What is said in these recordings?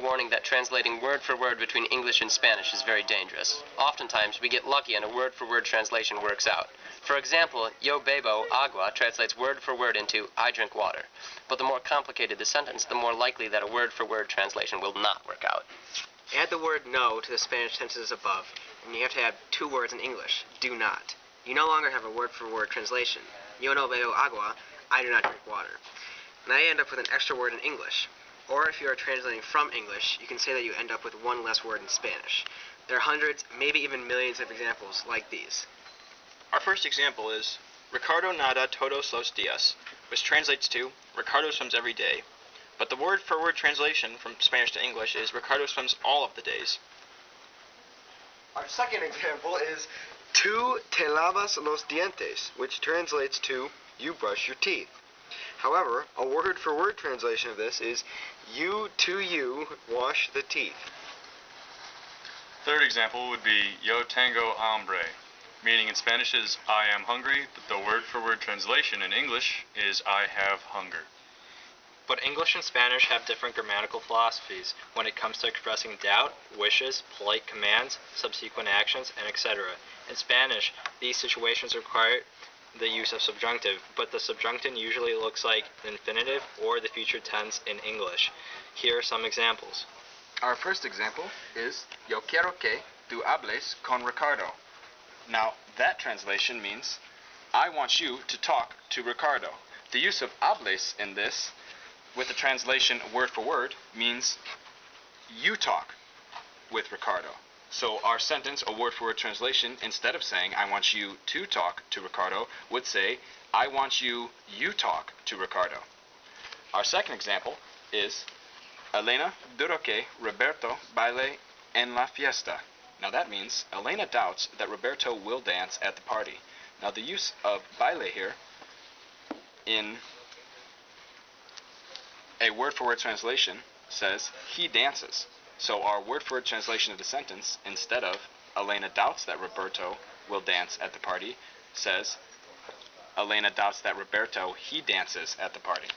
Warning that translating word for word between English and Spanish is very dangerous. Oftentimes, we get lucky and a word-for-word translation works out. For example, yo bebo agua translates word for word into I drink water. But the more complicated the sentence, the more likely that a word-for-word translation will not work out. Add the word no to the Spanish tenses above, and you have to add two words in English, do not. You no longer have a word-for-word translation. Yo no bebo agua, I do not drink water. And I end up with an extra word in English. Or if you are translating from English, you can say that you end up with one less word in Spanish. There are hundreds, maybe even millions of examples like these. Our first example is Ricardo nada todos los días, which translates to Ricardo swims every day. But the word-for-word translation from Spanish to English is Ricardo swims all of the days. Our second example is tú te lavas los dientes, which translates to you brush your teeth. However, a word-for-word translation of this is you wash the teeth. Third example would be yo tengo hambre, meaning in Spanish is I am hungry. The word-for-word translation in English is I have hunger. But English and Spanish have different grammatical philosophies when it comes to expressing doubt, wishes, polite commands, subsequent actions, and etc. In Spanish, these situations require the use of subjunctive, but the subjunctive usually looks like the infinitive or the future tense in English. Here are some examples. Our first example is Yo quiero que tú hables con Ricardo. Now, that translation means I want you to talk to Ricardo. The use of hables in this, with the translation word for word, means you talk with Ricardo. So our sentence, a word-for-word translation, instead of saying I want you to talk to Ricardo, would say I want you talk to Ricardo. Our second example is Elena duda que Roberto baile en la fiesta. Now that means Elena doubts that Roberto will dance at the party. Now the use of baile here in a word-for-word translation says he dances. So our word-for-word translation of the sentence, instead of Elena doubts that Roberto will dance at the party, says Elena doubts that Roberto, he dances at the party.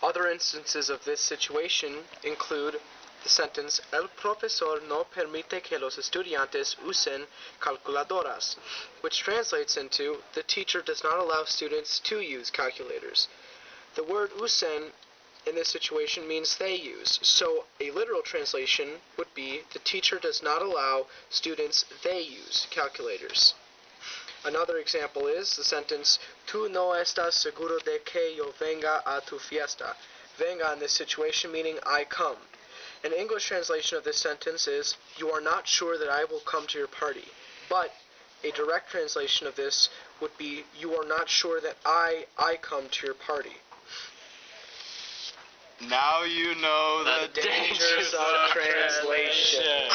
Other instances of this situation include the sentence El profesor no permite que los estudiantes usen calculadoras, which translates into the teacher does not allow students to use calculators. The word usen in this situation means they use, so a literal translation would be the teacher does not allow students they use calculators. Another example is the sentence tú no estás seguro de que yo venga a tu fiesta. Venga in this situation meaning I come. An English translation of this sentence is you are not sure that I will come to your party, but a direct translation of this would be you are not sure that I come to your party. Now you know the dangers of translation.